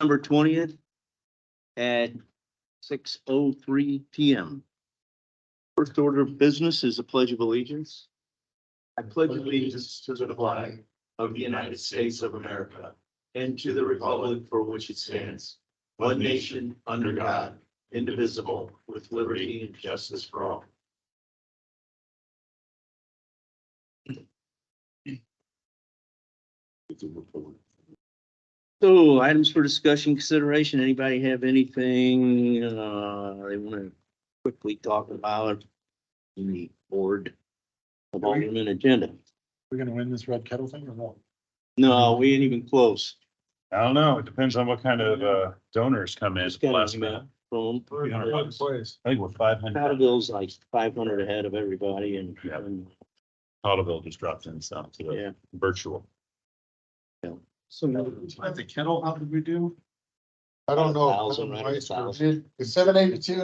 November 20th at 6:03 PM. First order of business is the Pledge of Allegiance. I pledge allegiance to the flag of the United States of America and to the republic for which it stands, one nation, under God, indivisible, with liberty and justice for all. So items for discussion, consideration. Anybody have anything they want to quickly talk about in the board of Alderman agenda? We're gonna win this red kettle thing or no? No, we ain't even close. I don't know. It depends on what kind of donors come in Just got last an minute. email from Please. I think we're 500. Powderville's like 500 ahead of everybody and Powderville just dropped in some to yeah. the virtual. So at the kettle, how did we do? I don't know. 1,000, right, 1,000. It's 782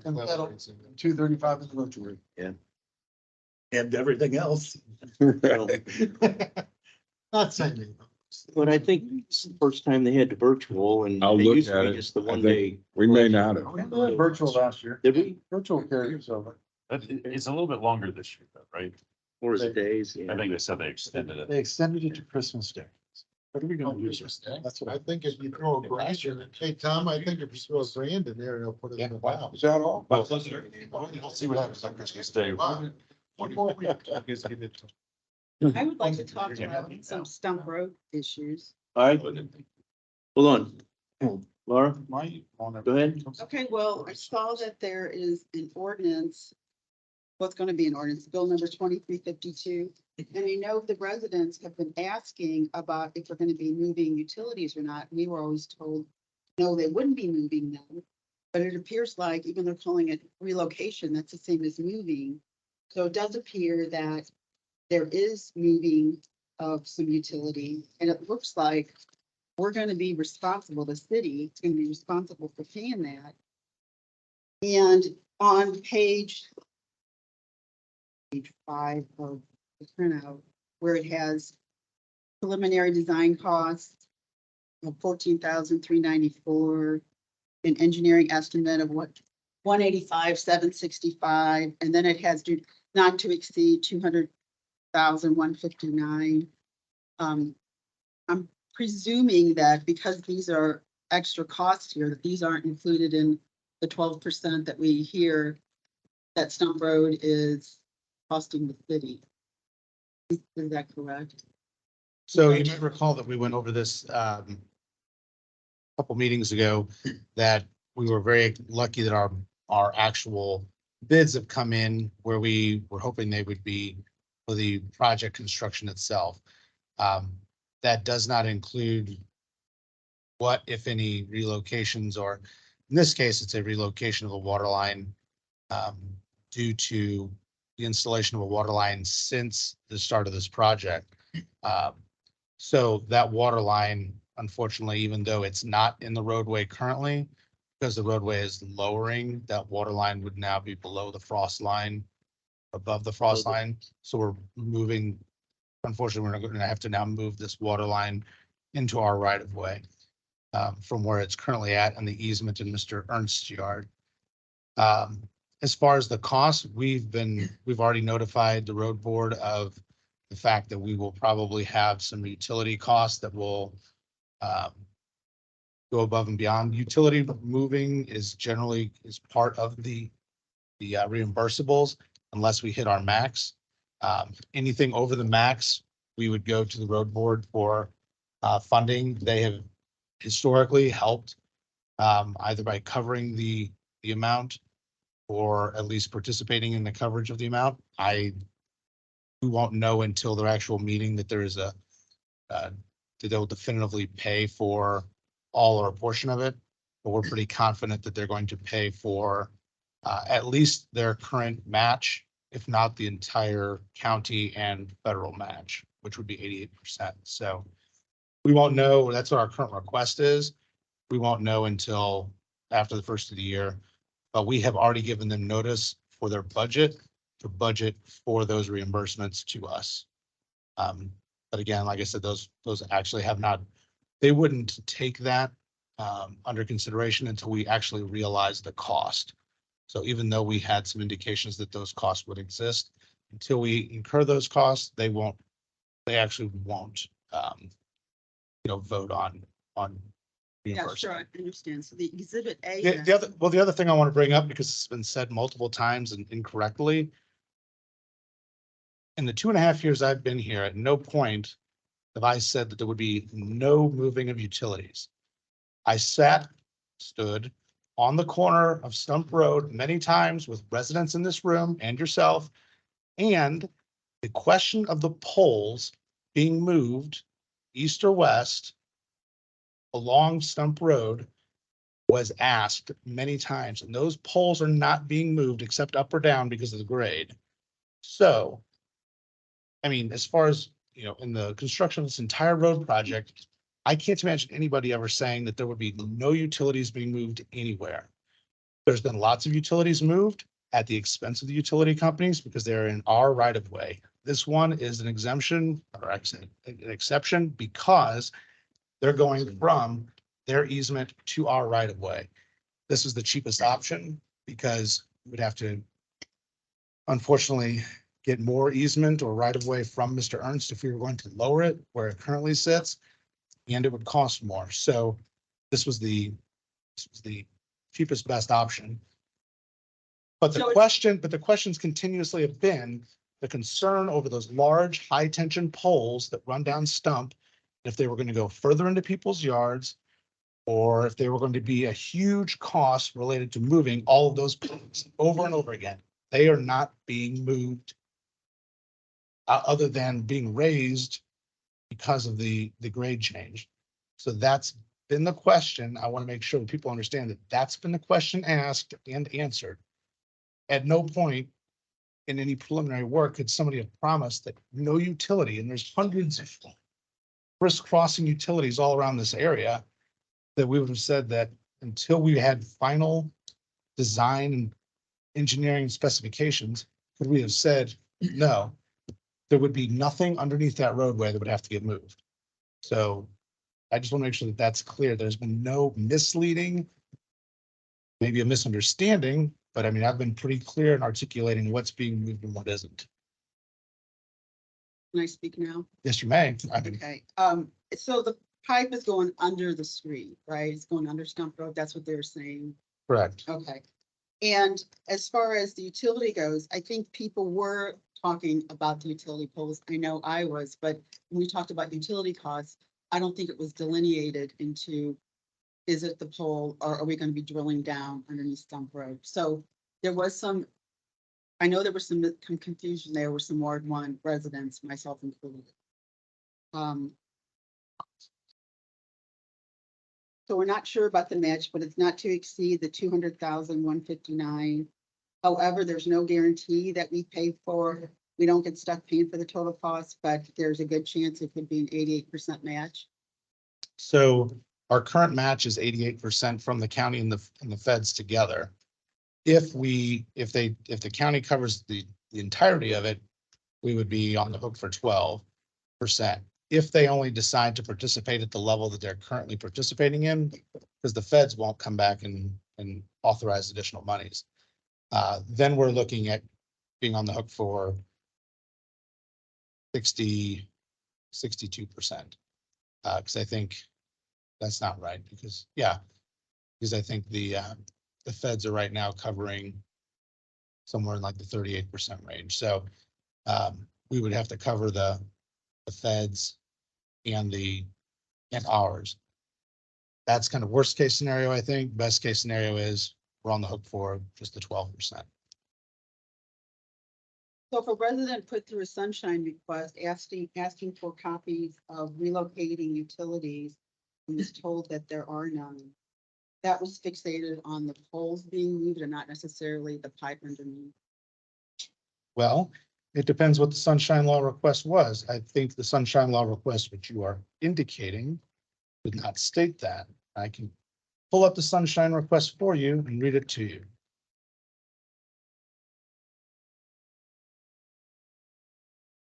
and that'll 235 in the virtual. And everything else. Not saying. But I think it's the first time they had the virtual and I'll it look used to at be it. just the I one think- day. We may not have. We did virtual last year. Did we? Virtual carries over. It's a little bit longer this year, though, right? Or is it days? I Yeah. think they said they extended it. They extended it to Christmas Day. What are we gonna do? That's what I think if you throw a grand in, hey, Tom, I think if you throw a grand in there, they'll put it in the wow. Is that all? We'll see what happens on Christmas Day. One more week. I would like to talk about some stump road issues. All right, hold on. Laura, My. go ahead. Okay, well, I saw that there is an ordinance. What's gonna be an ordinance, bill number 2352. And you know, the residents have been asking about if we're gonna be moving utilities or not. We were always told, no, they wouldn't be moving them. But it appears like even they're calling it relocation, that's the same as moving. So it does appear that there is moving of some utility, and it looks like we're gonna be responsible, the city is gonna be responsible for paying that. And on page 5 of the printout, where it has preliminary design costs of 14,394, an engineering estimate of what, 185,765, and then it has to not to exceed 200,159. I'm presuming that because these are extra costs here, that these aren't included in the 12% that we hear that Stump Road is costing the city. Is that correct? So you might recall that we went over this couple meetings ago, that we were very lucky that our actual bids have come in where we were hoping they would be for the project construction itself. That does not include what, if any, relocations, or in this case, it's a relocation of a water line due to the installation of a water line since the start of this project. So that water line, unfortunately, even though it's not in the roadway currently, because the roadway is lowering, that water line would now be below the frost line, above the frost line. So we're moving, unfortunately, we're going to have to now move this water line into our right of way from where it's currently at in the easement in Mr. Ernst's yard. As far as the cost, we've already notified the road board of the fact that we will probably have some utility costs that will go above and beyond. Utility moving is generally part of the reimbursables unless we hit our max. Anything over the max, we would go to the road board for funding. They have historically helped either by covering the amount or at least participating in the coverage of the amount. We won't know until their actual meeting that there is that they'll definitively pay for all or a portion of it. But we're pretty confident that they're going to pay for at least their current match, if not the entire county and federal match, which would be 88%. So we won't know. That's what our current request is. We won't know until after the first of the year, but we have already given them notice for their budget to budget for those reimbursements to us. But again, like I said, those actually have not, they wouldn't take that under consideration until we actually realize the cost. So even though we had some indications that those costs would exist, until we incur those costs, they actually won't, vote on Yeah, reimbursement. sure, I understand. So the exhibit A. The other thing I want to bring up, because it's been said multiple times and incorrectly. In the 2.5 years I've been here, at no point have I said that there would be no moving of utilities. I stood on the corner of Stump Road many times with residents in this room and yourself. And the question of the poles being moved east or west along Stump Road was asked many times, and those poles are not being moved except up or down because of the grade. So, I mean, as far as, in the construction of this entire road project, I can't imagine anybody ever saying that there would be no utilities being moved anywhere. There's been lots of utilities moved at the expense of the utility companies because they're in our right of way. This one is an exemption or an exception because they're going from their easement to our right of way. This is the cheapest option because we'd have to unfortunately get more easement or right of way from Mr. Ernst if we were going to lower it where it currently sits, and it would cost more. So this was the cheapest, best option. But So the questions continuously have been the concern over those large, high tension poles that run down Stump. If they were going to go further into people's yards, or if they were going to be a huge cost related to moving all of those poles over and over again. They are not being moved other than being raised because of the grade change. So that's been the question. I want to make sure that people understand that that's been the question asked and answered. At no point in any preliminary work could somebody have promised that no utility, and there's hundreds of crisscrossing utilities all around this area, that we would have said that until we had final design and engineering specifications, could we have said, no, there would be nothing underneath that roadway that would have to get moved. So I just want to make sure that that's clear. There's been no misleading, maybe a misunderstanding, but I mean, I've been pretty clear in articulating what's being moved and what isn't. Can I speak now? Yes, you may. I mean, Okay, so the pipe is going under the street, right? It's going under Stump Road. That's what they're saying. correct. Okay. And as far as the utility goes, I think people were talking about the utility poles. I know I was, but when we talked about utility costs, I don't think it was delineated into, is it the pole or are we going to be drilling down underneath Stump Road? So there was I know there was some confusion there with some Ward 1 residents, myself included. So we're not sure about the match, but it's not to exceed the 200,159. However, there's no guarantee that we pay for, we don't get stuck paying for the total cost, but there's a good chance it could be an 88% match. So our current match is 88% from the county and the feds together. If the county covers the entirety of it, we would be on the hook for 12%. If they only decide to participate at the level that they're currently participating in, because the feds won't come back and authorize additional monies. Then we're looking at being on the hook for 62%. Because I think that's not right, because I think the feds are right now covering somewhere in like the 38% range. So we would have to cover the feds and ours. That's kind of worst case scenario, I think. Best case scenario is we're on the hook for just the 12%. So if a resident put through a sunshine request asking for copies of relocating utilities and was told that there are none, that was fixated on the poles being moved and not necessarily the pipe underneath. Well, it depends what the sunshine law request was. I think the sunshine law request, which you are indicating, did not state that. I can pull up the sunshine request for you and read it to you.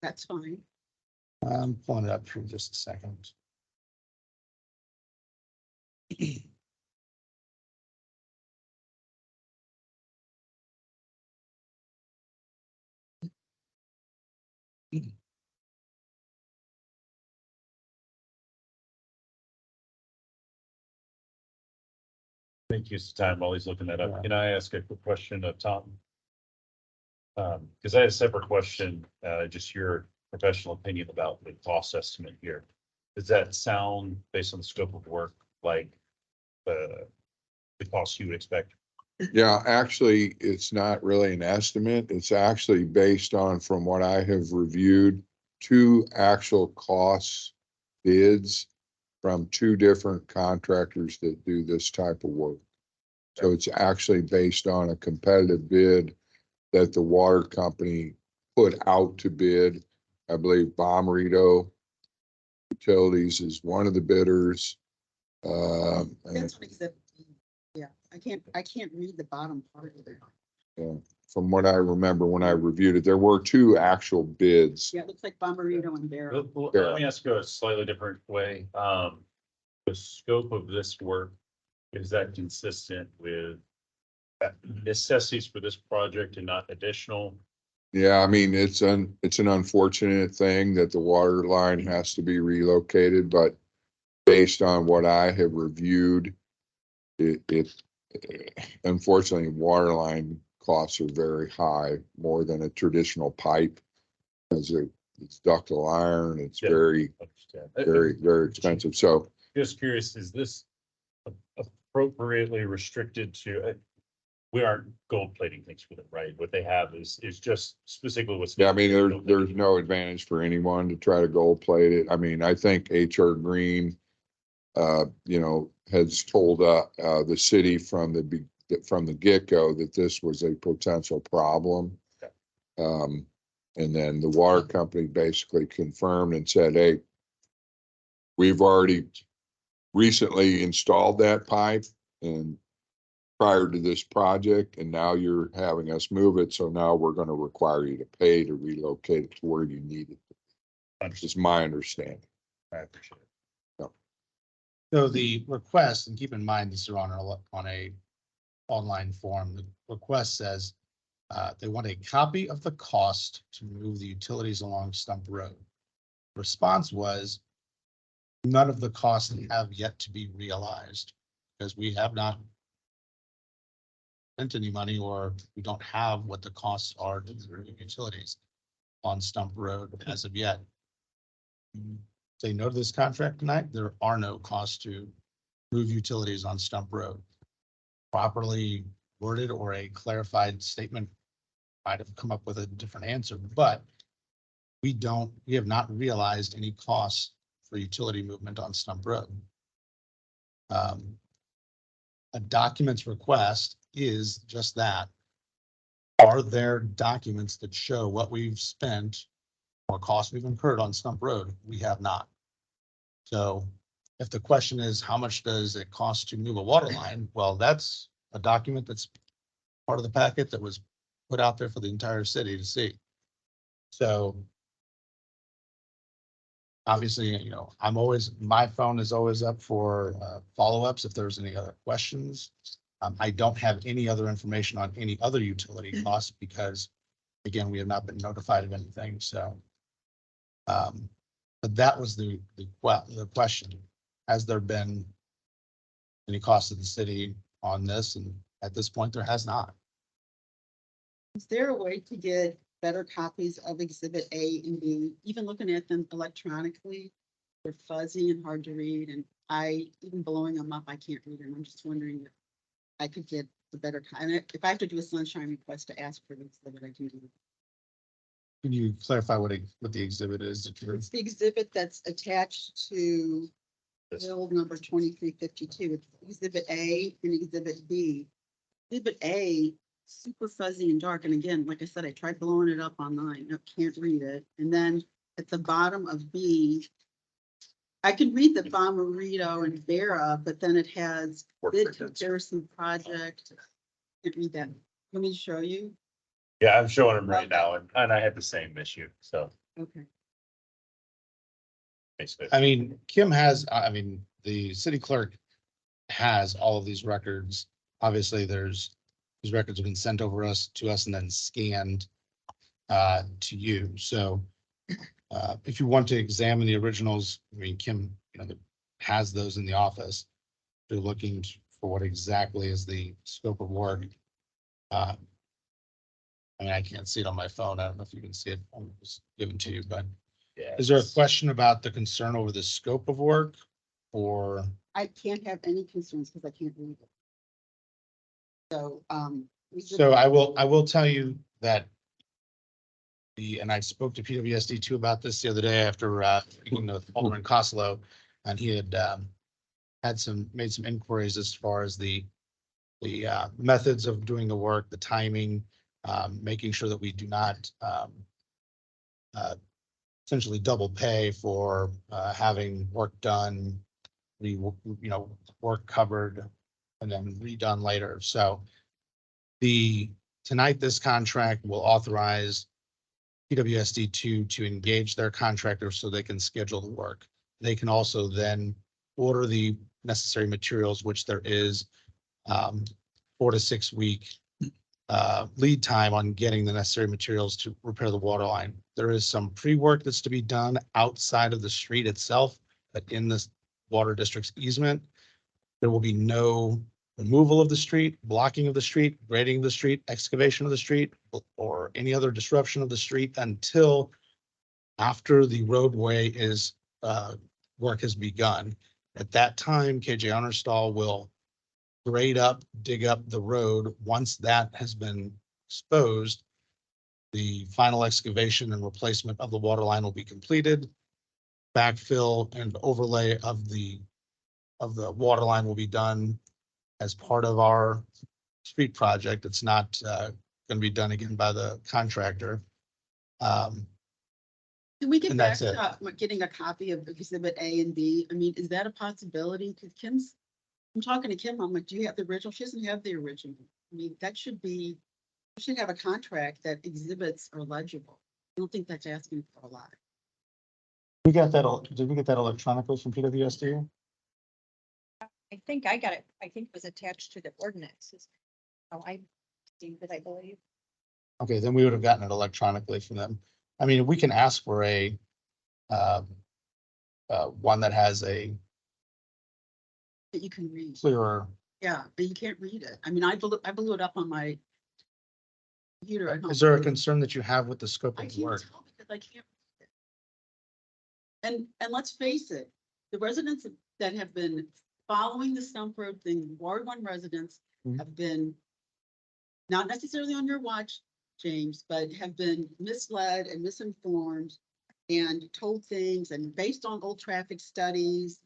That's fine. I'm pulling it up for just a second. Thank you, time while he's looking that up. Can I ask a quick question of Tom? Because I had a separate question, just your professional opinion about the cost estimate here. Does that sound, based on the scope of work, like the cost you would expect? Yeah, actually, it's not really an estimate. It's actually based on, from what I have reviewed, two actual costs bids from two different contractors that do this type of work. So it's actually based on a competitive bid that the water company put out to bid. I believe Bomarito Utilities is one of the bidders. And That's what exhibit, yeah, I can't read the bottom part of it. from what I remember when I reviewed it, there were two actual bids. Yeah, it looks like Bomarito and Barrow. Let me ask you a slightly different way. The scope of this work, is that consistent with necessities for this project and not additional? Yeah, I mean, it's an unfortunate thing that the water line has to be relocated, but based on what I have reviewed, it unfortunately, water line costs are very high, more than a traditional pipe. Because it's ductile iron, it's Yeah. very, Understand. very expensive. So Just curious, is this appropriately restricted to, we aren't gold plating things with it, right? What they have is just specifically what's. yeah, I mean, there's no advantage for anyone to try to gold plate it. I mean, I think HR Green, has told, the city from the get-go that this was a potential problem. And then the water company basically confirmed and said, hey, we've already recently installed that pipe and prior to this project, and now you're having us move it. So now we're going to require you to pay to relocate it to where you need it. That's just my understanding. I appreciate it. So the request, and keep in mind, this is on a online form, the request says they want a copy of the cost to move the utilities along Stump Road. Response was, none of the costs have yet to be realized because we have not spent any money, or we don't have what the costs are to the utilities on Stump Road as of yet. Say no to this contract tonight, there are no costs to move utilities on Stump Road. Properly worded or a clarified statement might have come up with a different answer, but we have not realized any costs for utility movement on Stump Road. A documents request is just that. Are there documents that show what we've spent or costs we've incurred on Stump Road? We have not. So if the question is, how much does it cost to move a water line? Well, that's a document that's part of the packet that was put out there for the entire city to see. So obviously, my phone is always up for follow-ups if there's any other questions. I don't have any other information on any other utility costs because, again, we have not been notified of anything. So, but that was the question. Has there been any cost to the city on this? And at this point, there has not. Is there a way to get better copies of Exhibit A and B? Even looking at them electronically, they're fuzzy and hard to read, and even blowing them up, I can't read them. I'm just wondering if I could get the better, and if I have to do a sunshine request to ask for the exhibit, I can do it. Can you clarify what the exhibit is? It's the exhibit that's attached to bill number 2352. It's Exhibit A and Exhibit B. Exhibit A, super fuzzy and dark. And again, like I said, I tried blowing it up online. I can't read it. And then at the bottom of B, I can read the Bomarito and Vera, but then it has bid comparison project. Can't read that. Let me show you. Yeah, I'm showing them right now, and I had the same issue, so Okay. basically. I mean, the city clerk has all of these records. Obviously, these records have been sent over to us and then scanned to you. So If you want to examine the originals, I mean, Kim, has those in the office. They're looking for what exactly is the scope of work. I mean, I can't see it on my phone. I don't know if you can see it. I'm just giving to you, but is there a question about the concern over the scope of work? Or, I can't have any concerns because I can't read it. So, so I will tell you that and I spoke to PWSD too about this the other day after, speaking with Alderman Costello, and he had, made some inquiries as far as the methods of doing the work, the timing, making sure that we do not, essentially double pay for, having work done, work covered and then redone later. So tonight, this contract will authorize PWSD to engage their contractors so they can schedule the work. They can also then order the necessary materials, which there is 4 to 6 week lead time on getting the necessary materials to repair the water line. There is some pre-work that's to be done outside of the street itself, but in this water district's easement. There will be no removal of the street, blocking of the street, grading of the street, excavation of the street, or any other disruption of the street until after the roadway is, work has begun. At that time, KJ Honorstall will grade up, dig up the road. Once that has been exposed, the final excavation and replacement of the water line will be completed. Backfill and overlay of the water line will be done as part of our street project. It's not going to be done again by the contractor. can we get And back that's to getting a copy of exhibit A and B? I mean, is that a possibility? Because I'm talking to Kim, I'm like, do you have the original? She doesn't have the original. I mean, we should have a contract that exhibits are legible. I don't think that's asking for a lot. Did we get that electronically from PWSD? I think I got it. I think it was attached to the ordinances. Oh, I see that, I believe. Okay, then we would have gotten it electronically from them. I mean, we can ask for a one that has a That you can read. clearer. Yeah, but you can't read it. I mean, I blew it up on my computer at home. Is there a concern that you have with the scope I of can't work? tell because I can't read it. And let's face it, the residents that have been following the Stump Road thing, Ward 1 residents Mhm. have been not necessarily on your watch, James, but have been misled and misinformed and told things and based on old traffic studies.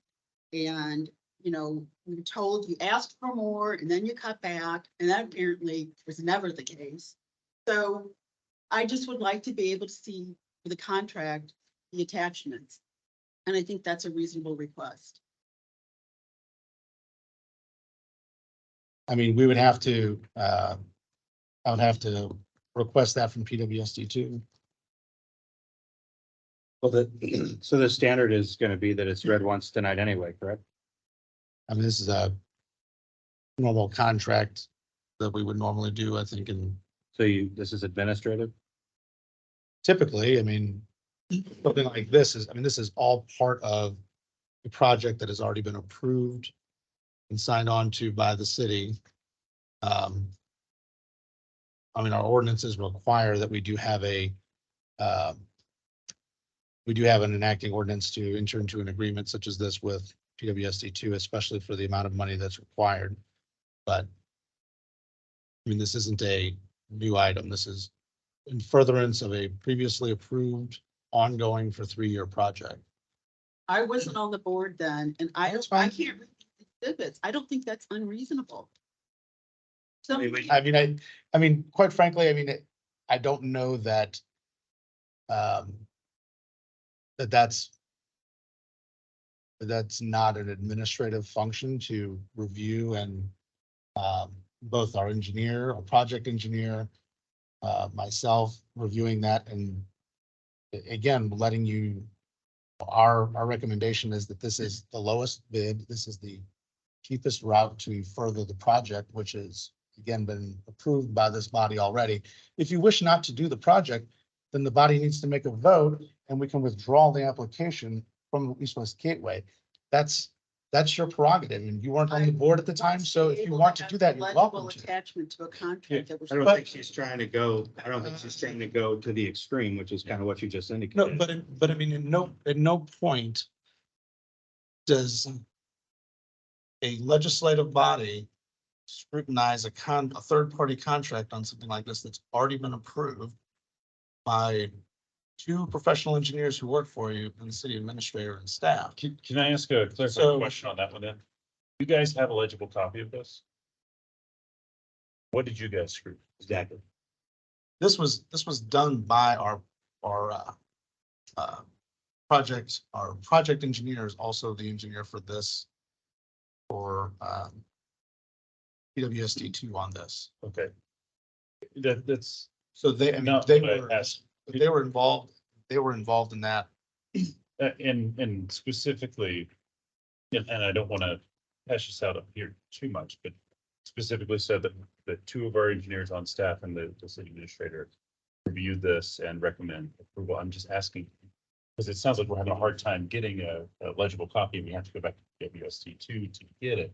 And, we were told you asked for more and then you cut back, and that apparently was never the case. So I just would like to be able to see for the contract, the attachments. And I think that's a reasonable request. I mean, we would have to, I would have to request that from PWSD too. Well, so the standard is gonna be that it's read once tonight anyway, correct? I mean, this is a normal contract that we would normally do, I think, and So this is administrative? typically, I mean, something like this is all part of a project that has already been approved and signed on to by the city. I mean, our ordinances require that we do have an enacting ordinance to enter into an agreement such as this with PWSD 2, especially for the amount of money that's required. But I mean, this isn't a new item. This is in furtherance of a previously approved ongoing for 3-year project. I wasn't on the board then, and I That's I fine. can't read the exhibits. I don't think that's unreasonable. I mean, quite frankly, I mean, I don't know that that's not an administrative function to review and both our engineer, our project engineer, myself reviewing that and again, letting you, our recommendation is that this is the lowest bid. This is the cheapest route to further the project, which has again been approved by this body already. If you wish not to do the project, then the body needs to make a vote and we can withdraw the application from the East West Gateway. That's your prerogative and you weren't on the board at the time. So if you want to do that, you're welcome to. Attachment to a contract that was. I don't think she's trying to go, I don't think she's trying to go to the extreme, which is kind of what you just No, indicated. but I mean, at no point does a legislative body scrutinize a third-party contract on something like this that's already been approved by two professional engineers who work for you and the city administrator and staff. Can I ask a clarifying So- question on that one then? You guys have a legible copy of this? What did you guys screw? Exactly. This was done by our project engineers, also the engineer for this for PWSD 2 on this. Okay. That's So they, I mean, not they what I were, asked. they were involved in that. And specifically, and I don't want to hash this out up here too much, but specifically said that two of our engineers on staff and the city administrator reviewed this and recommend approval. I'm just asking, because it sounds like we're having a hard time getting a legible copy and we have to go back to WST 2 to get it.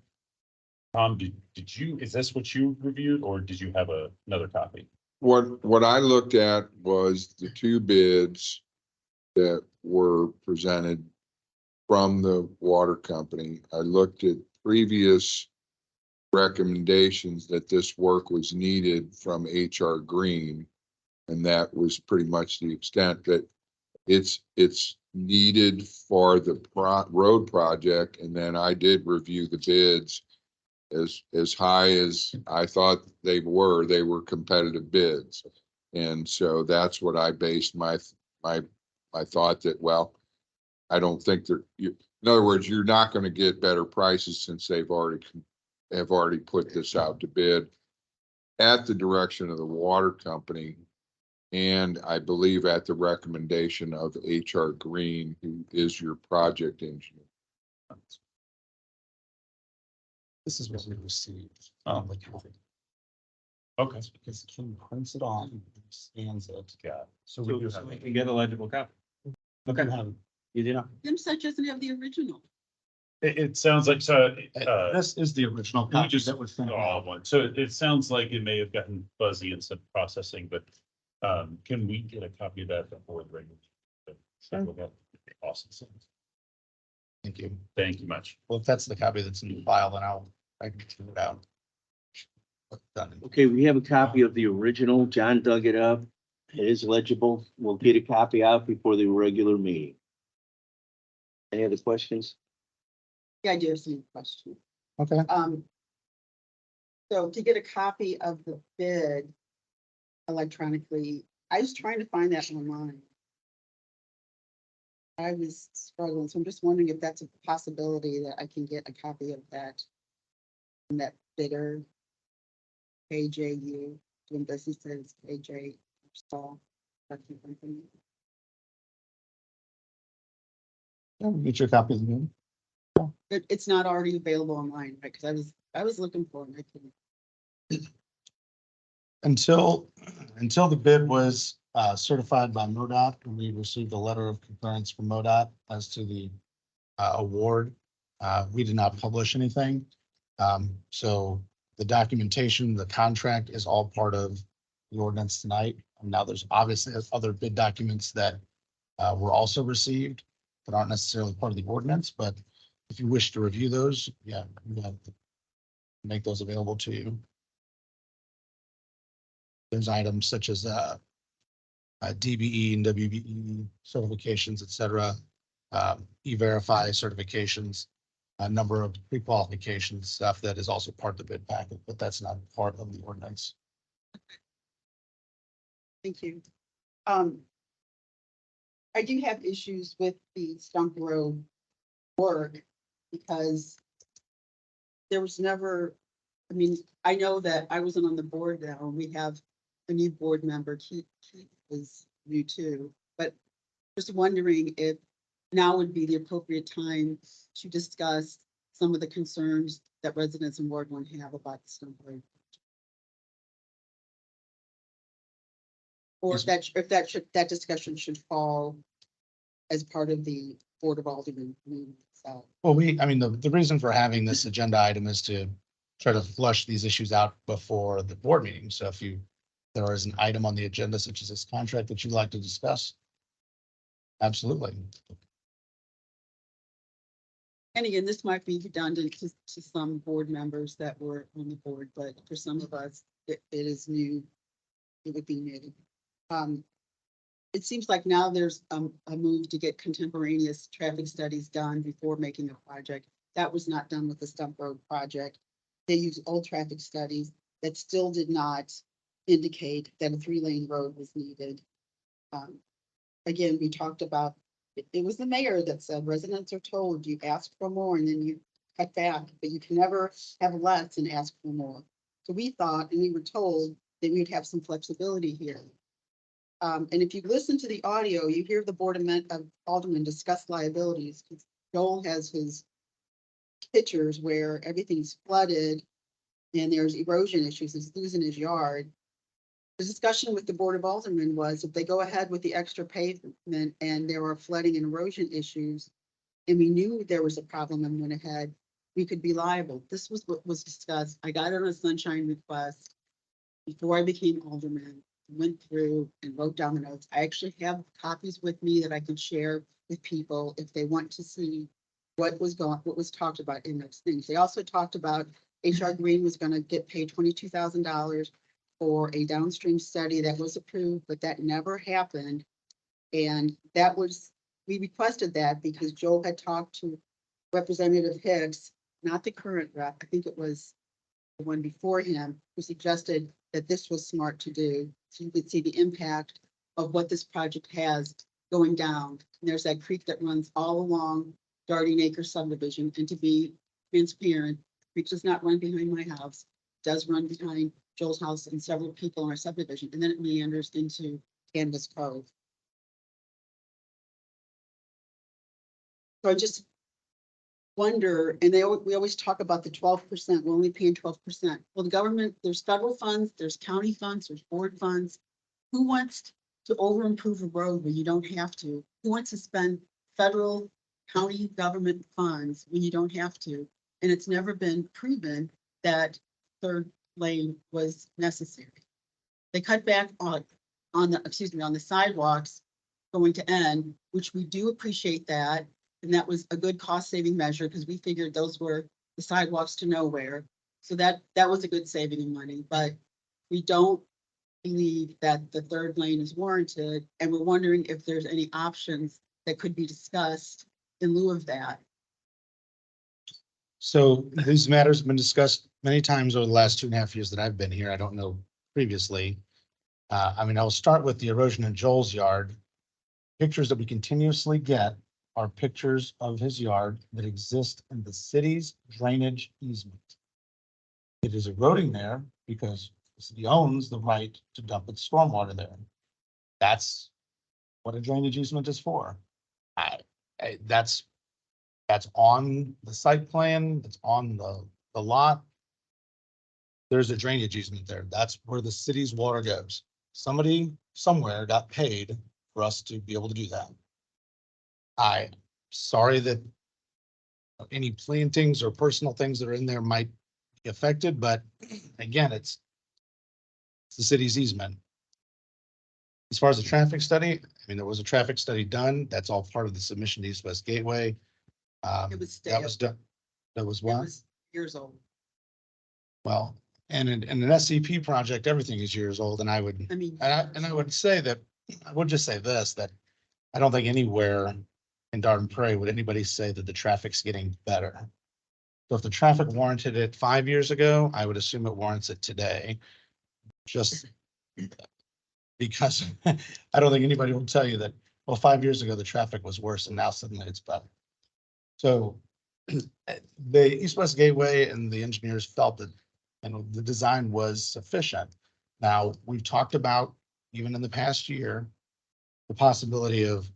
Tom, did you, is this what you reviewed or did you have another copy? What I looked at was the two bids that were presented from the water company. I looked at previous recommendations that this work was needed from HR Green. And that was pretty much the extent that it's needed for the road project. And then I did review the bids as high as I thought they were competitive bids. And so that's what I based my thought that, well, I don't think that in other words, you're not going to get better prices since have already put this out to bid at the direction of the water company. And I believe at the recommendation of HR Green, who is your project engineer. This is what we received. Oh. Okay. Because Kim prints it off and scans it. Yeah. So we can get a legible copy. Okay. You do not. Jim said doesn't have the original. It sounds like, so, This is the original we copy just, that was sent oh, out. one. So it sounds like it may have gotten fuzzy in some processing, but can we get a copy of that before the regular? Awesome. Thank you. Thank you much. Well, if that's the copy that's in the file, then I can take it out. Done. Okay, we have a copy of the original. John dug it up. It is legible. We'll get a copy out before the regular meeting. Any other questions? Yeah, I do have some questions. Okay. So to get a copy of the bid electronically, I was trying to find that online. I was struggling, so I'm just wondering if that's a possibility that I can get a copy of that. And that bidder. KJU, doing business as KJ. Install. Get your copy of the bid. It's not already available online, right? Because I was looking for it. I couldn't. Until the bid was certified by MoDOT, and we received a letter of concurrence from MoDOT as to the award. We did not publish anything. So the documentation, the contract is all part of the ordinance tonight. And now there's obviously other bid documents that were also received that aren't necessarily part of the ordinance, but if you wish to review those, yeah, we have to make those available to you. There's items such as DBE and WBE certifications, et cetera, E-Verify certifications, a number of pre-qualification stuff that is also part of the bid packet, but that's not part of the ordinance. Thank you. I do have issues with the Stump Road work because there was never, I mean, I know that I wasn't on the board now, and we have a new board member, Keith is new too, but just wondering if now would be the appropriate time to discuss some of the concerns that residents in Ward 1 have about the Stump Road. Or if that discussion should fall as part of the Board of Aldermen meeting, so. Well, I mean, the reason for having this agenda item is to try to flush these issues out before the board meeting. So if there is an item on the agenda such as this contract that you'd like to discuss. Absolutely. And again, this might be redundant to some board members that were on the board, but for some of us, it is new. It would be new. It seems like now there's a move to get contemporaneous traffic studies done before making a project. That was not done with the Stump Road project. They used old traffic studies that still did not indicate that a 3-lane road was needed. Again, we talked about, it was the mayor that said residents are told you ask for more and then you cut back, but you can never have less and ask for more. So we thought, and we were told that we'd have some flexibility here. And if you listen to the audio, you hear the Board of Aldermen discuss liabilities. Joel has his pictures where everything's flooded and there's erosion issues, he's losing his yard. The discussion with the Board of Aldermen was if they go ahead with the extra pavement and there are flooding and erosion issues, and we knew there was a problem and went ahead, we could be liable. This was what was discussed. I got it on a sunshine request before I became alderman, went through and wrote down the notes. I actually have copies with me that I can share with people if they want to see what was talked about in those things. They also talked about HR Green was going to get paid $22,000 for a downstream study that was approved, but that never happened. And that was, we requested that because Joel had talked to Representative Hicks, not the current rep, I think it was the one before him, who suggested that this was smart to do. So you could see the impact of what this project has going down. And there's that creek that runs all along Darting Acre subdivision. And to be transparent, the creek does not run behind my house, it does run behind Joel's house and several people in our subdivision, and then it meanders into Canvas Cove. So I just wonder, and we always talk about the 12%, we're only paying 12%. Well, the government, there's federal funds, there's county funds, there's board funds. Who wants to over improve a road when you don't have to? Who wants to spend federal, county government funds when you don't have to? And it's never been proven that third lane was necessary. They cut back on the sidewalks going to end, which we do appreciate that. And that was a good cost saving measure because we figured those were the sidewalks to nowhere. So that was a good saving of money, but we don't believe that the third lane is warranted. And we're wondering if there's any options that could be discussed in lieu of that. So these matters have been discussed many times over the last 2.5 years that I've been here. I don't know previously. I mean, I'll start with the erosion in Joel's yard. Pictures that we continuously get are pictures of his yard that exist in the city's drainage easement. It is eroding there because the city owns the right to dump its stormwater there. That's what a drainage easement is for. That's on the site plan, that's on the lot. There's a drainage easement there. That's where the city's water goes. Somebody somewhere got paid for us to be able to do that. I'm sorry that any plantings or personal things that are in there might be affected, but again, it's the city's easement. As far as the traffic study, I mean, there was a traffic study done. That's all part of the submission to East West Gateway. It was That was done. That was It what? was years old. Well, and in an SCP project, everything is years old, and I would, I mean. and I would say that, I would just say this, that I don't think anywhere in Darden Prairie would anybody say that the traffic's getting better. So if the traffic warranted it 5 years ago, I would assume it warrants it today. Just because I don't think anybody will tell you that, well, 5 years ago, the traffic was worse and now suddenly it's better. So the East West Gateway and the engineers felt that, the design was sufficient. Now, we've talked about, even in the past year, the possibility of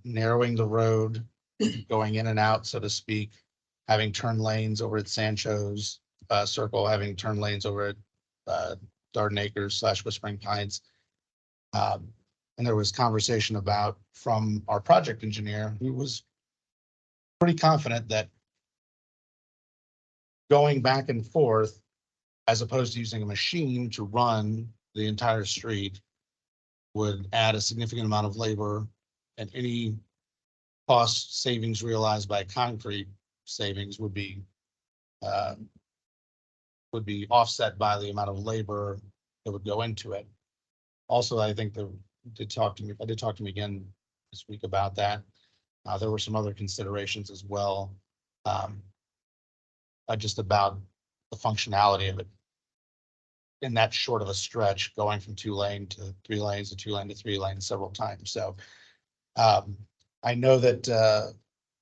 narrowing the road, going in and out, so to speak, having turn lanes over at Sancho's Circle, having turn lanes over at Darden Acres / Whispering Pines. And there was conversation about from our project engineer, who was pretty confident that going back and forth, as opposed to using a machine to run the entire street, would add a significant amount of labor, and any cost savings realized by concrete savings would be offset by the amount of labor that would go into it. Also, I think I did talk to me again this week about that. There were some other considerations as well. Just about the functionality of it in that short of a stretch, going from 2-lane to 3 lanes to 2-lane to 3 lanes several times. So I know that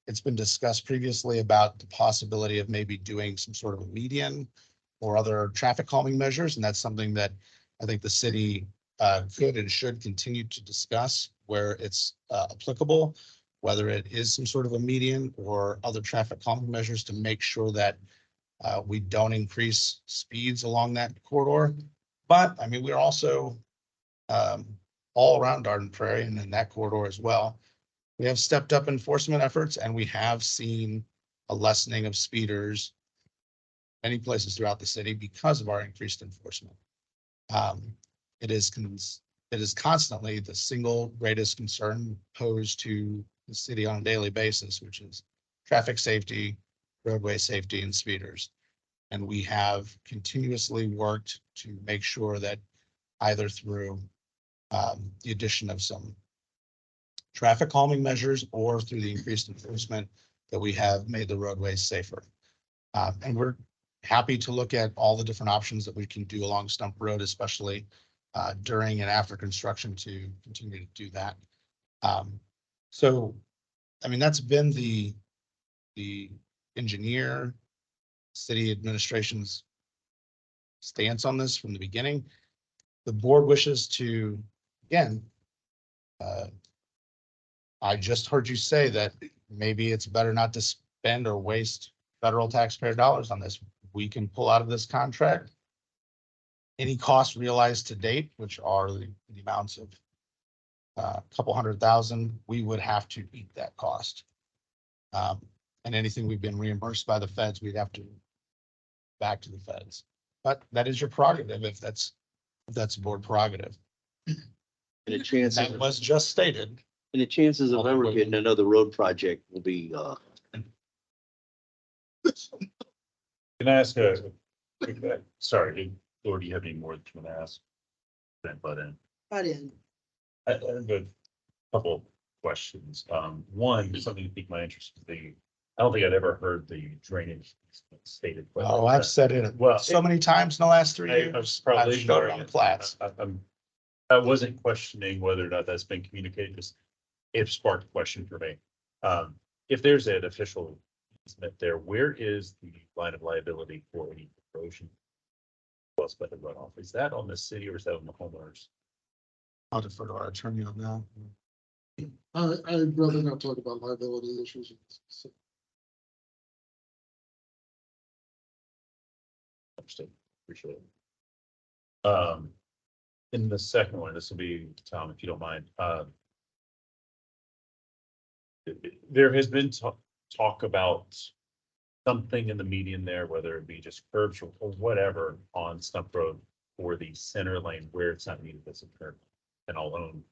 it's been discussed previously about the possibility of maybe doing some sort of a median or other traffic calming measures. And that's something that I think the city could and should continue to discuss where it's applicable, whether it is some sort of a median or other traffic calming measures to make sure that we don't increase speeds along that corridor. But I mean, we're also all around Garden Prairie and in that corridor as well. We have stepped up enforcement efforts, and we have seen a lessening of speeders many places throughout the city because of our increased enforcement. It is constantly the single greatest concern posed to the city on a daily basis, which is traffic safety, roadway safety, and speeders. And we have continuously worked to make sure that either through the addition of some traffic calming measures or through the increased enforcement that we have made the roadways safer. And we're happy to look at all the different options that we can do along Stump Road, especially during and after construction, to continue to do that. So, I mean, that's been the engineer, city administration's stance on this from the beginning. The board wishes to, again, I just heard you say that maybe it's better not to spend or waste federal taxpayer dollars on this. We can pull out of this contract any costs realized to date, which are the amounts of a couple $100,000, we would have to eat that cost. And anything we've been reimbursed by the feds, we'd have to back to the feds. But that is your prerogative if that's board prerogative. And the chances, That was just stated. and the chances of ever getting another road project will be, Can I ask sorry, Lord, do you have any more that you want to ask? Then butt in. But in, I have a couple questions. One, something to pique my interest, I don't think I'd ever heard the drainage stated. Oh, I've said it Well, so many times in the last 3 I years. was probably I've showed it ignoring on it. plats. I wasn't questioning whether or not that's been communicated, just it sparked a question for me. If there's an official easement there, where is the line of liability for any erosion? Plus by the runoff, is that on the city or is that on the homeowners? I'll defer to our attorney on that. I'd rather not talk about liability issues. Understood, appreciate it. In the second one, this will be Tom, if you don't mind. There has been talk about something in the median there, whether it be just curbs or whatever on Stump Road for the center lane where it's not needed as a curb. And I'll own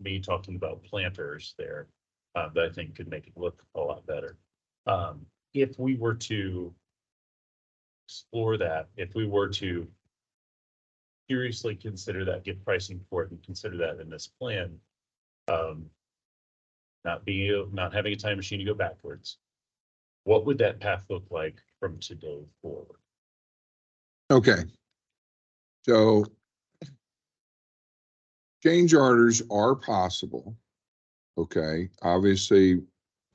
me talking about planters there that I think could make it look a lot better. If we were to explore that, if we were to seriously consider that, get pricing for it and consider that in this plan, not having a time machine to go backwards, what would that path look like from today forward? Okay. So change orders are possible. Okay, obviously,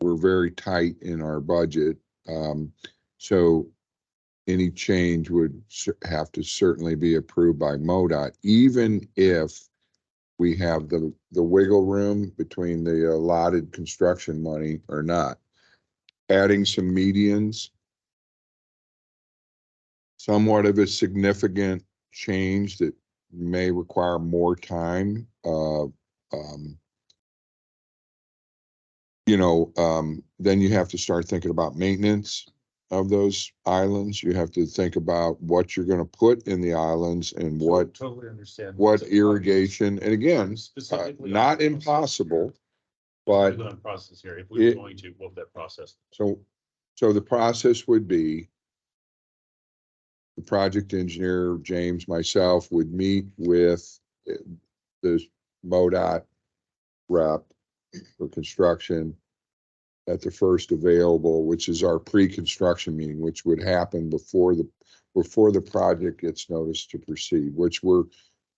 we're very tight in our budget. So any change would have to certainly be approved by MoDOT, even if we have the wiggle room between the allotted construction money or not. Adding some medians, somewhat of a significant change that may require more time, then you have to start thinking about maintenance of those islands. You have to think about what you're gonna put in the islands and what Totally understand. irrigation, and again, Specifically on not process impossible, here. but Specifically on process here, if we were it- going to, what would that process? so the process would be the project engineer, James, myself, would meet with the MoDOT rep for construction at the first available, which is our pre-construction meeting, which would happen before the project gets noticed to proceed, which we're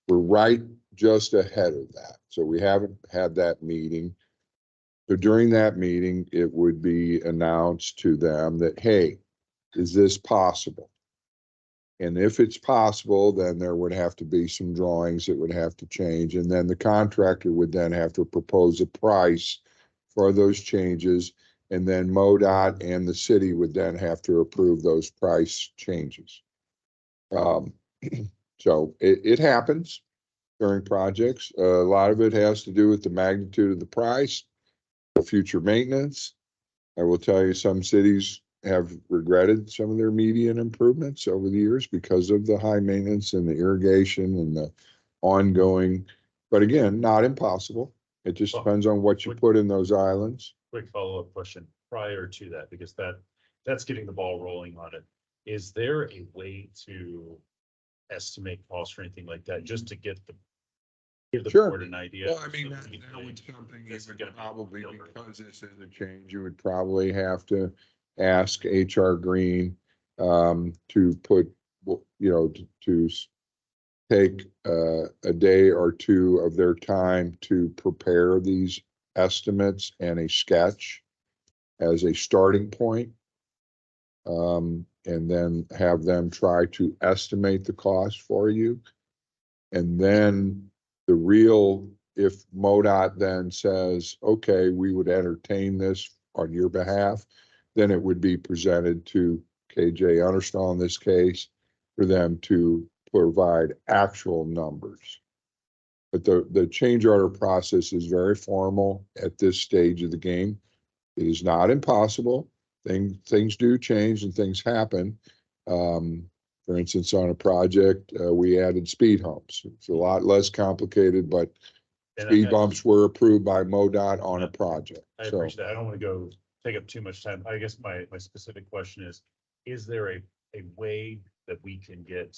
right just ahead of that. So we haven't had that meeting. So during that meeting, it would be announced to them that, hey, is this possible? And if it's possible, then there would have to be some drawings that would have to change. And then the contractor would then have to propose a price for those changes. And then MoDOT and the city would then have to approve those price changes. So it happens during projects. A lot of it has to do with the magnitude of the price, the future maintenance. I will tell you, some cities have regretted some of their median improvements over the years because of the high maintenance and the irrigation and the ongoing, but again, not impossible. It just depends on what you put in those islands. Quick follow-up question prior to that, because that's getting the ball rolling on it. Is there a way to estimate costs or anything like that, just to give the Sure. board an idea? Well, I mean, that would something you would probably, because this is a change, you would probably have to ask HR Green to put, to take a day or two of their time to prepare these estimates and a sketch as a starting point. And then have them try to estimate the cost for you. And then if MoDOT then says, okay, we would entertain this on your behalf, then it would be presented to KJ Understall in this case for them to provide actual numbers. But the change order process is very formal at this stage of the game. It is not impossible. Things do change and things happen. For instance, on a project, we added speed humps. It's a lot less complicated, but speed bumps were approved by MoDOT on a project. I So appreciate that. I don't want to take up too much time. I guess my specific question is there a way that we can get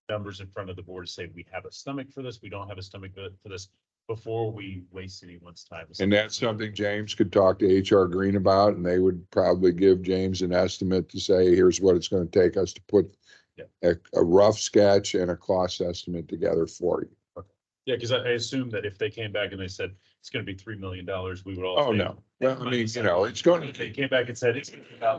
numbers in front of the board to say we have a stomach for this, we don't have a stomach for this, before we waste anyone's time? and that's something James could talk to HR Green about, and they would probably give James an estimate to say, here's what it's going to take us to put a rough sketch and a cost estimate together for you. Yeah, because I assume that if they came back and they said it's gonna be $3 million, we would all. Oh, say, no. Well, I mean, it's going If they came back and said it's.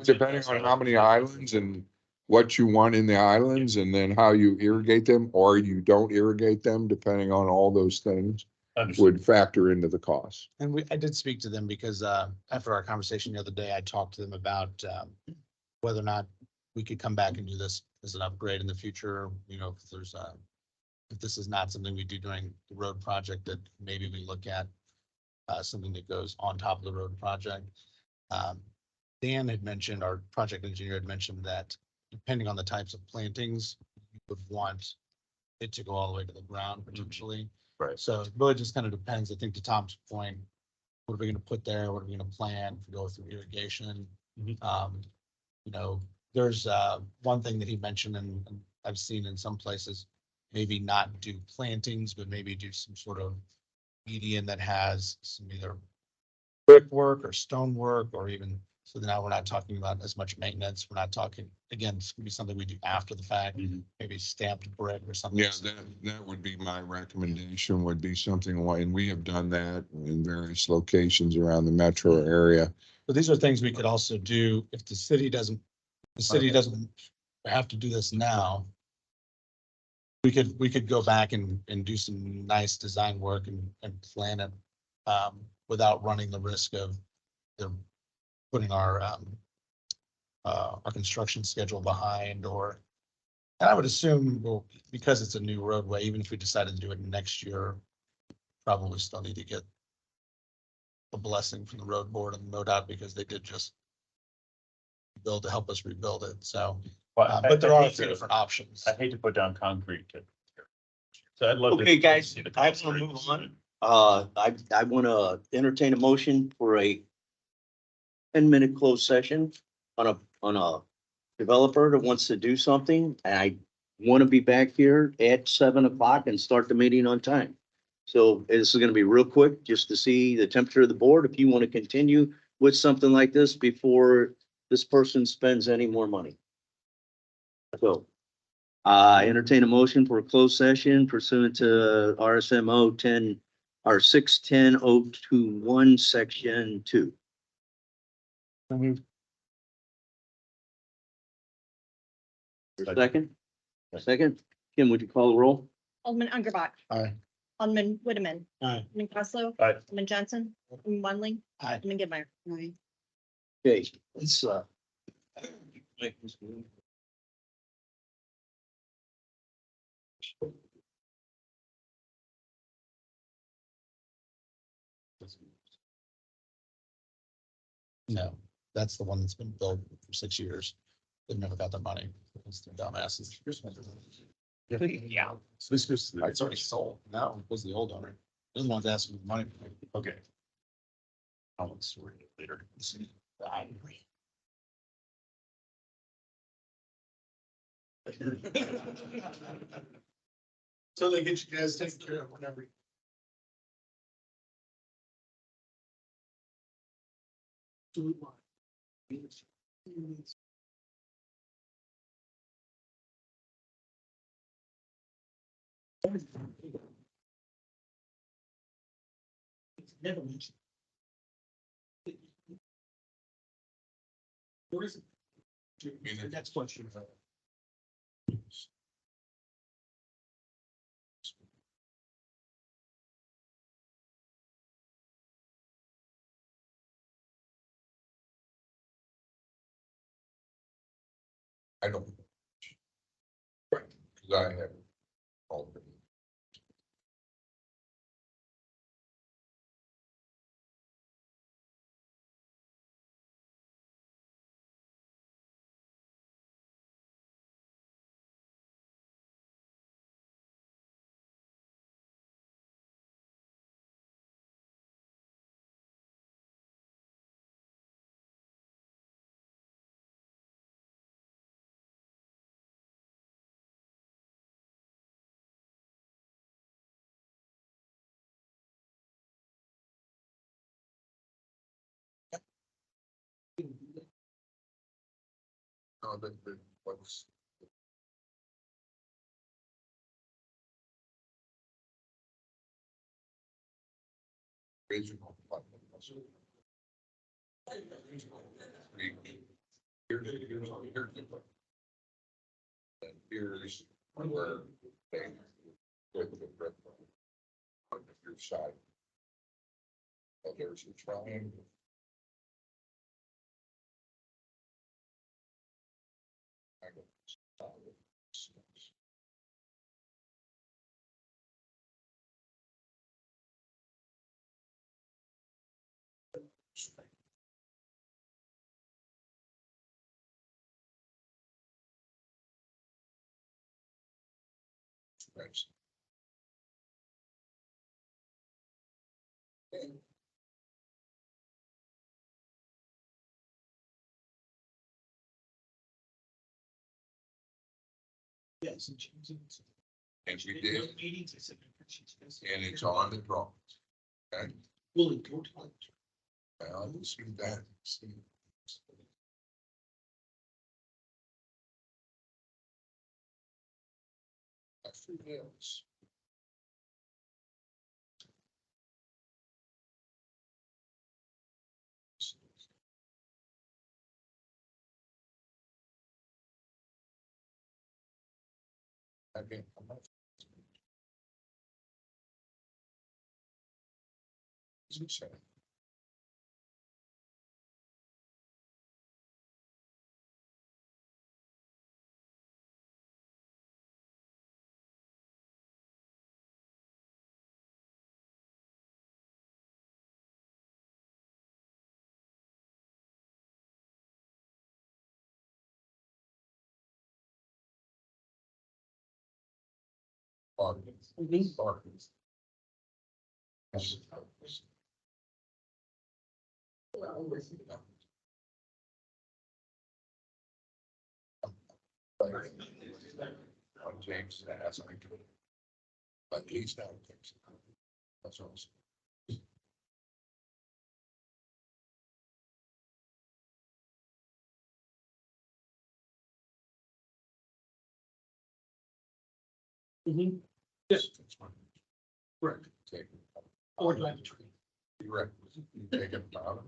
depending on how many islands and what you want in the islands, and then how you irrigate them or you don't irrigate them, depending on all those things, Understood. would factor into the cost. And I did speak to them because after our conversation the other day, I talked to them about whether or not we could come back and do this as an upgrade in the future. If this is not something we do during the road project, that maybe we look at something that goes on top of the road project. Dan had mentioned, our project engineer had mentioned that depending on the types of plantings, you would want it to go all the way to the ground potentially. Right. So it really just kind of depends, I think, to Tom's point, what are we gonna put there? What are we gonna plant? If we go through irrigation? There's one thing that he mentioned, and I've seen in some places, maybe not do plantings, but maybe do some sort of median that has some either brickwork or stonework, or even, so now we're not talking about as much maintenance. We're not talking, again, it's gonna be something we do after the fact, maybe stamped brick or something. Yeah, that would be my recommendation, would be something like, and we have done that in various locations around the metro area. But these are things we could also do if the city doesn't have to do this now. We could go back and do some nice design work and plan it without running the risk of putting our construction schedule behind, or And I would assume, well, because it's a new roadway, even if we decided to do it next year, probably still need to get a blessing from the road board and MoDOT because they did just build to help us rebuild it. So, but there are a few different options. I hate to put down concrete. So I'd love. to Okay, guys, see the I cost want to rate. move on. I want to entertain a motion for a 10-minute closed session on a developer that wants to do something. And I want to be back here at 7 o'clock and start the meeting on time. So this is going to be real quick, just to see the temperature of the board. If you want to continue with something like this before this person spends any more money. So I entertain a motion for a closed session pursuant to RSMO 10 or 610-021, section 2. Second? Second? Kim, would you call the roll? Alderman Underbach. Aye. Alderman Whitteman. Aye. Alderman Costello. Aye. Alderman Johnson. Alderman Wondling. Aye. Alderman Goodmeyer. Right. Okay, let's, make this move. No, that's the one that's been built for 6 years. They've never got the money. It's the dumbasses. Yeah. So this goes to It's already sold. No, it was the old owner. They're the ones asking for money. okay. I'll look story later. So they get you guys taken care of whenever. Never mentioned. Where is it? The next question. I don't. Right, because I have. all of it. No, but what's. Original. And here's where they. With the brick. On your side. Oh, there's a triangle. Right. Yes. And we did, Meetings, I said. and it's on the drawings. Okay, Willing to go to it. well, let's do that. See. After this. Okay. James has, but he's not. That's what I'm saying. Yes. Correct. Or do I have to train? You're right. You take it down.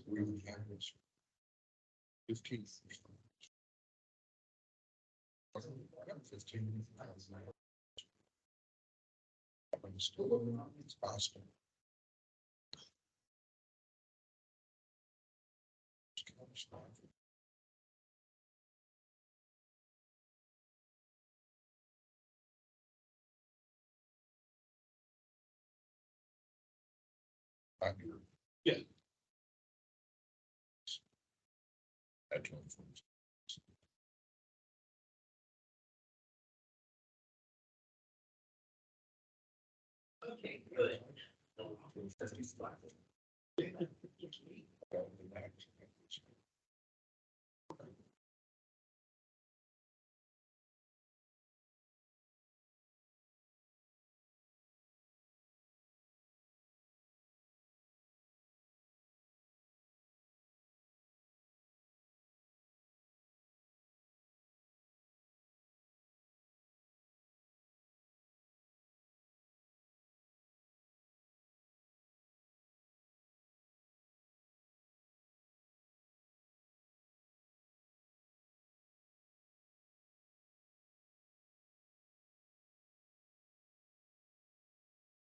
We have this 15. 15,000. It's possible. Yeah. Okay, good.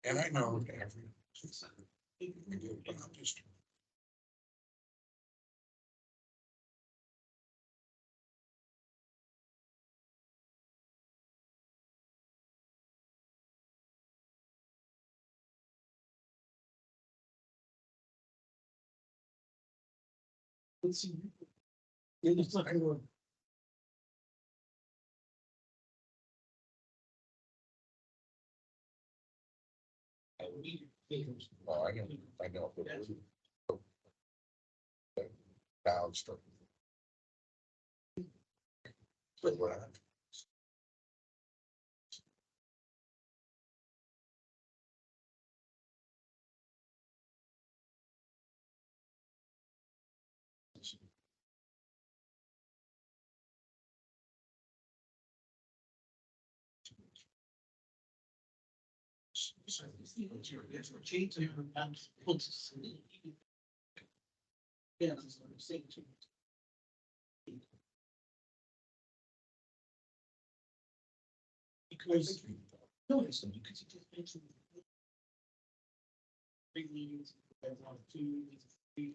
And I know every. We do, but I'm just. Let's see. It's not gonna. Oh, I know. Now it's starting. So what happened? Yeah, that's what I'm saying to you. Because, no, it's not, because you just mentioned. Big meetings, there's one, two, meetings, three.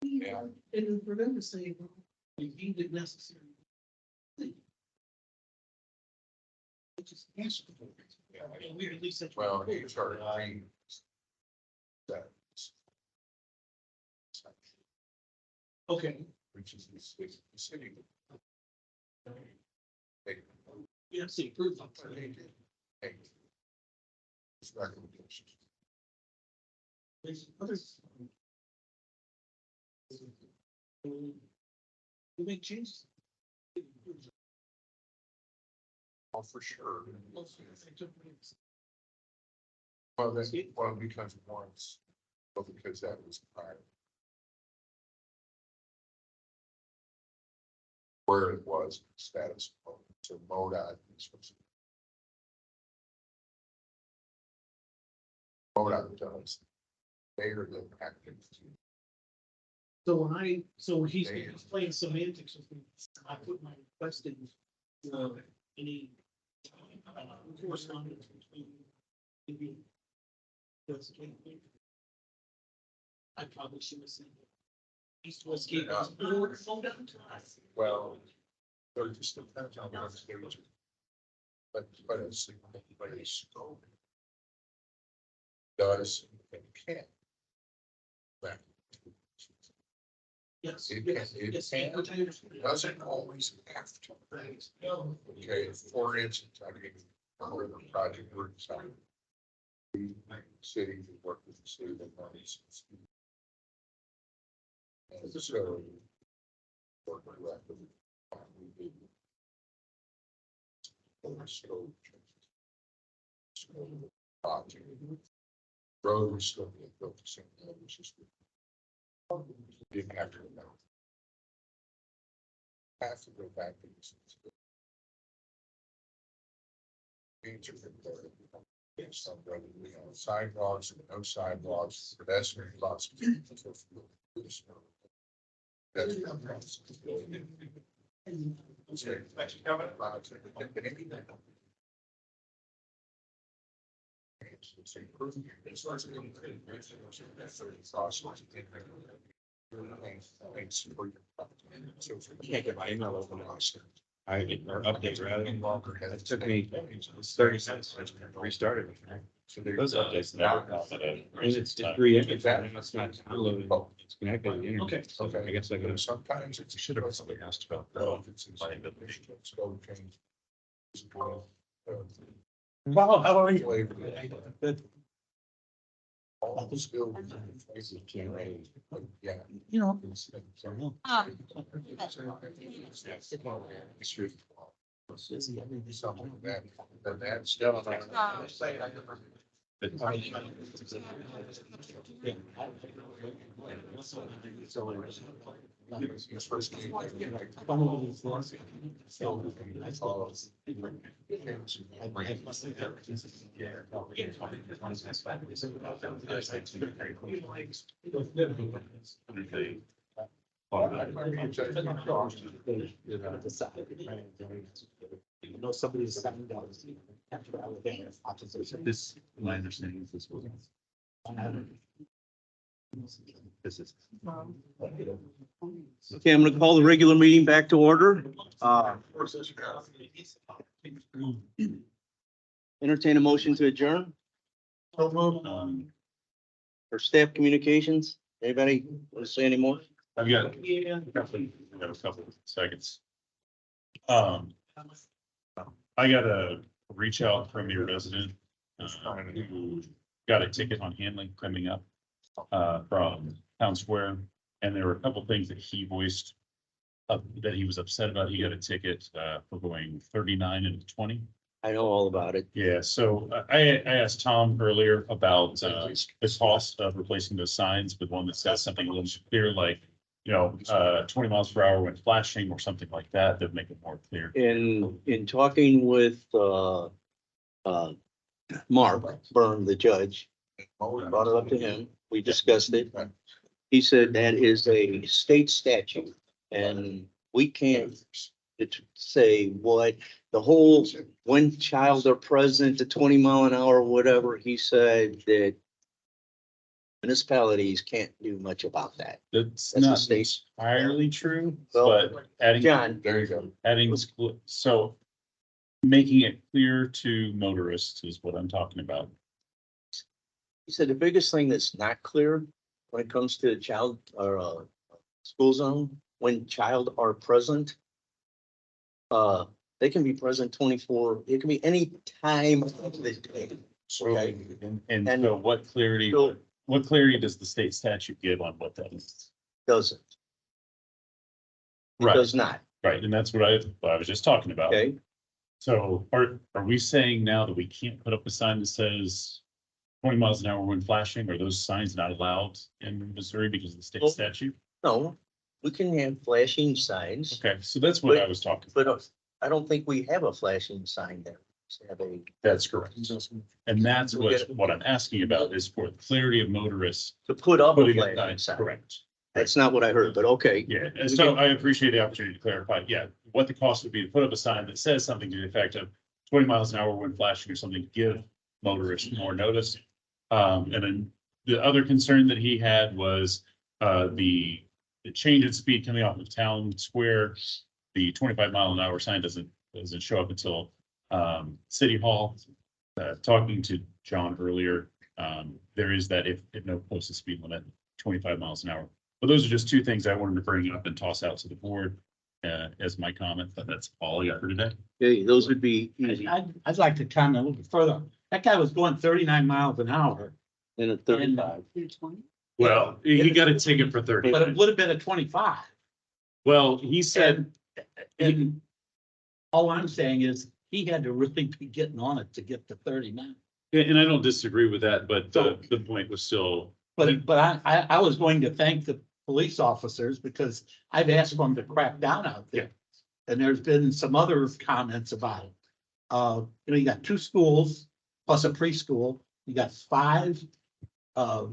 Yeah. And remember saying, well, we deemed it necessary. Which is national. Yeah. And we're at least. that's- Well, he started reading. That. Okay, Which is the city. you have to see proof. Hey. It's recommendations. There's others. We make changes. Oh, for sure. Well, that's, well, because once, well, because that was prior. Where it was status quo, so MoDOT is supposed to MoDOT does. They are the active. So he's playing semantics with me. I put my request in, any correspondence between. maybe those campaign. I probably should have said. East West Cape was more sold out to us. Well, so it just depends on what stage. But it's, scope. Does, and can. That. Yes, It yes, can- it yes, can. which I understand. Doesn't always have to. Right. Okay, for instance, I mean, part of the project we're designing. The city, we work with the city of Marty's. And so. Work directly. We do. Scope. Project. Road is still being built the same way, which is. Didn't have to know. Have to go back to this. Answer from there. It's some whether we have sidewalks or no sidewalks, pedestrian lots. That's the process. It's improving. It's less than so Can't get my email open. I, or updates rather. It took me 30 minutes to restart it. So Those updates never come at a. And it's just re-entering, it's not downloaded, it's connected to the internet. Okay. I guess I could have. sometimes it's. Should have somebody asked about that. No, it's so change. Wow, how are you? Flavor. Good. All the skills. Yeah. You know. Something that, that's still. You're supposed to be like, You know, somebody's $7. This, my understanding is this was. This is. Okay, I'm gonna call the regular meeting back to order. Entertain a motion to adjourn for staff communications. Anybody want to say any more? I've got a couple of seconds. I got a reach out from your resident, who got a ticket on handling coming up, from Town Square. And there were a couple of things that he voiced, that he was upset about. He got a ticket, for going 39 and 20. I know all about it. Yeah, so I asked Tom earlier about the cost of replacing those signs with one that says something a little clear, like, 20 miles per hour when flashing or something like that, that make it more clear. In talking with, Mark Byrne, the judge, brought it up to him. We discussed it. He said that is a state statute and we can't say what the whole, when child are present, the 20 mile an hour, whatever. He said that municipalities can't do much about that. That's That's a not state. entirely true, Well, but adding. John, There you go. Adding, so making it clear to motorists is what I'm talking about. he said the biggest thing that's not clear when it comes to child or school zone, when child are present. They can be present 24, it can be any time of the day. Okay. And And- so what clarity does the state statute give on what that is? Doesn't. It Right, does not, right, and that's what I was just talking about. okay? So are we saying now that we can't put up a sign that says 20 miles an hour when flashing? Are those signs not allowed in Missouri because of the state Well- statute? No, we can have flashing signs, Okay, so that's what I was talking. but I don't think we have a flashing sign there. That's correct. And that's what I'm asking about is for clarity of motorists. To put up a Putting it, flashing sign. correct. That's not what I heard, but okay. Yeah, and so I appreciate the opportunity to clarify, yeah, what the cost would be to put up a sign that says something to the effect of 20 miles an hour when flashing or something, to give motorists more notice. And then the other concern that he had was the change in speed coming off of Town Square. The 25 mile an hour sign doesn't show up until City Hall. Talking to John earlier, there is that if no posted speed limit, 25 miles an hour. But those are just two things I wanted to bring up and toss out to the board as my comment, but that's all I got for today. Okay, those would be easy. I'd like to comment a little bit further. That guy was going 39 miles an hour, In a 35. Well, he got a ticket for 30. but it would have been a 25. Well, he said, And all I'm saying is he had to really be getting on it to get to 39. and I don't disagree with that, but the point was still, But I was going to thank the police officers because I've asked them to crack down out there. And there's been some other comments about it. You got 2 schools plus a preschool, you got 5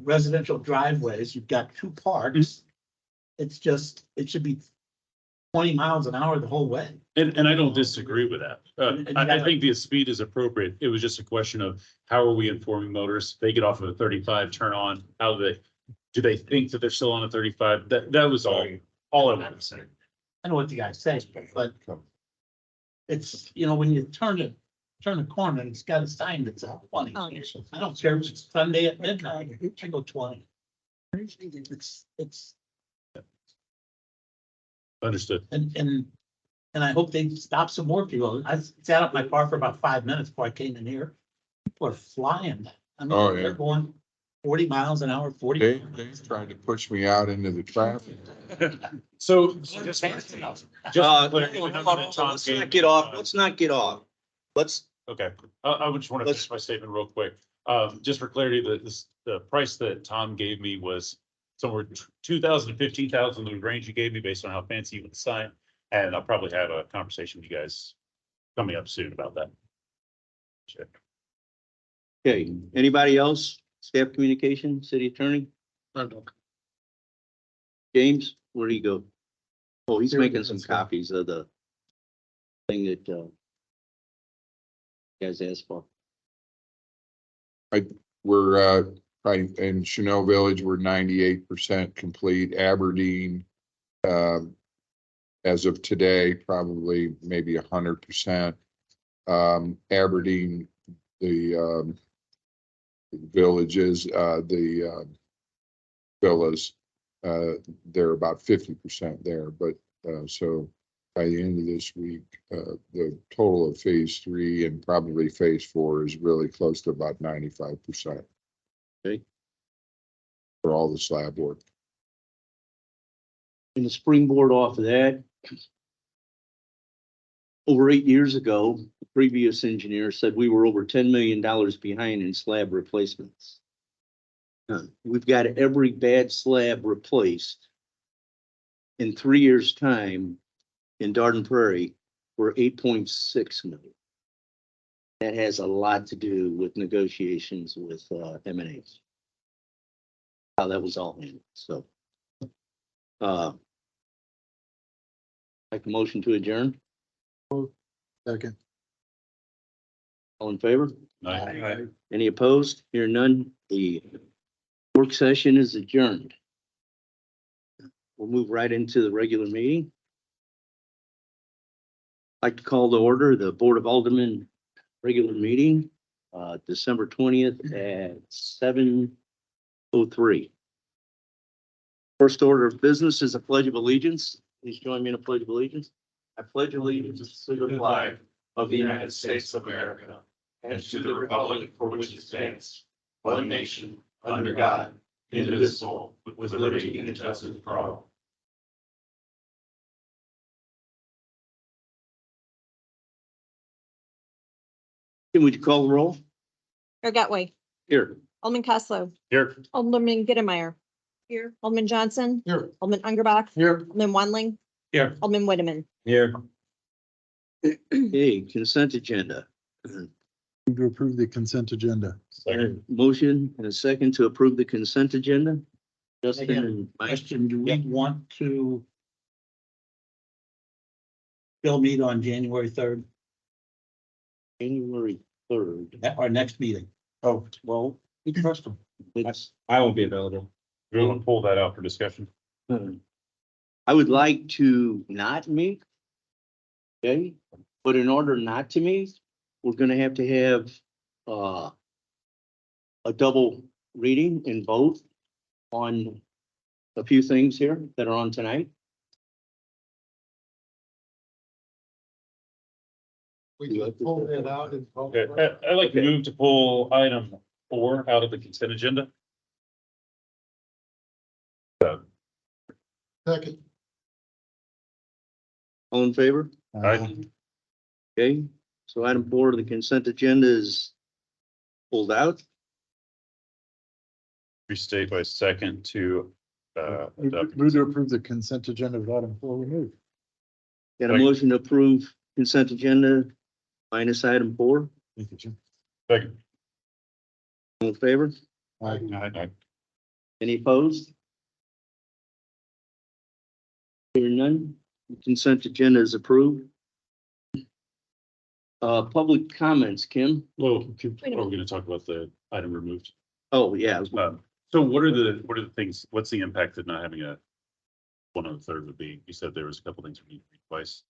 residential driveways, you've got 2 parks. It's just, it should be 20 miles an hour the whole way. and I don't disagree with that. I think the speed is appropriate. It was just a question of how are we informing motorists? They get off of a 35, turn on, how do they think that they're still on a 35? That was all I wanted to say. I know what you guys say, but it's, when you turn a corner and it's got a sign that's out 20. Oh, yeah. I don't care if it's Sunday at midnight, I go 20. It's, Understood. and I hope they stop some more people. I sat up my car for about 5 minutes before I came in here. People are flying. I Oh, mean, yeah. they're going 40 miles an hour, 40. Dave's trying to push me out into the traffic. So Just- just Hold clarify, on, how hold many on, Tom let's gave not me, get off, let's not get off. Let's, Okay, I would just want to Let's- finish my statement real quick. Just for clarity, the price that Tom gave me was somewhere 2,000 to 15,000, the range you gave me based on how fancy you would sign. And I'll probably have a conversation with you guys coming up soon about that. Sure. okay, anybody else? Staff communication, city attorney? James, where'd he go? Oh, he's making some copies of the thing that you guys asked for. We're, right in Chanel Village, we're 98% complete. Aberdeen, as of today, probably maybe 100%. Aberdeen, the villages, the villas, they're about 50% there, but so by the end of this week, the total of phase 3 and probably phase 4 is really close to about 95%. Okay. For all the slab work. And the springboard off of that. Over 8 years ago, the previous engineer said we were over $10 million behind in slab replacements. We've got every bad slab replaced. In 3 years' time, in Darden Prairie, we're 8.6 million. That has a lot to do with negotiations with M&As. How that was all handled, so. Like a motion to adjourn, Second. all in favor? Aye. Any opposed? Hear none, the work session is adjourned. We'll move right into the regular meeting. I'd like to call to order the Board of Aldermen regular meeting, December 20th at 7:03. First order of business is a pledge of allegiance. Please join me in a pledge of allegiance. I pledge allegiance to the flag of the United States of America and to the republic for which it stands, one nation, under God, indivisible, with liberty and justice for all. Can we call the roll? Mayor Gotway, Here. Alderman Costello, Here. Alderman Gettemeyer. Here. Alderman Johnson, Here. Alderman Underbach. Here. Alderman Wanling. Here. Alderman Whitteman. Here. Okay, consent agenda. Move to approve the consent agenda. Second. Motion and a second to approve the consent agenda. Justin Again, and Mike. Question, do we want to still meet on January 3rd, January 3rd. at our next meeting? Oh, Well, we trust them. it's, I won't be available. We want to pull that out for discussion. I would like to not meet. Okay, but in order not to meet, we're gonna have to have a double reading and vote on a few things here that are on tonight. We can pull that out and. Okay, I'd like to move to pull item 4 out of the consent agenda. Second. All in favor? Aye. Okay, so item 4 of the consent agenda is pulled out. Restate by second to adopt. Move to approve the consent agenda of item 4 removed. Got a Second. motion to approve consent agenda minus item 4. Thank you, Jim. Second. All in favor? Aye. Aye. Any opposed? Hearing none, the consent agenda is approved. Public comments, Kim? Well, Wait a are we gonna talk about the item removed? Oh, yeah, So what are the things, what's the impact of not having a 1/3 would be? You said there was a couple things we need to replace.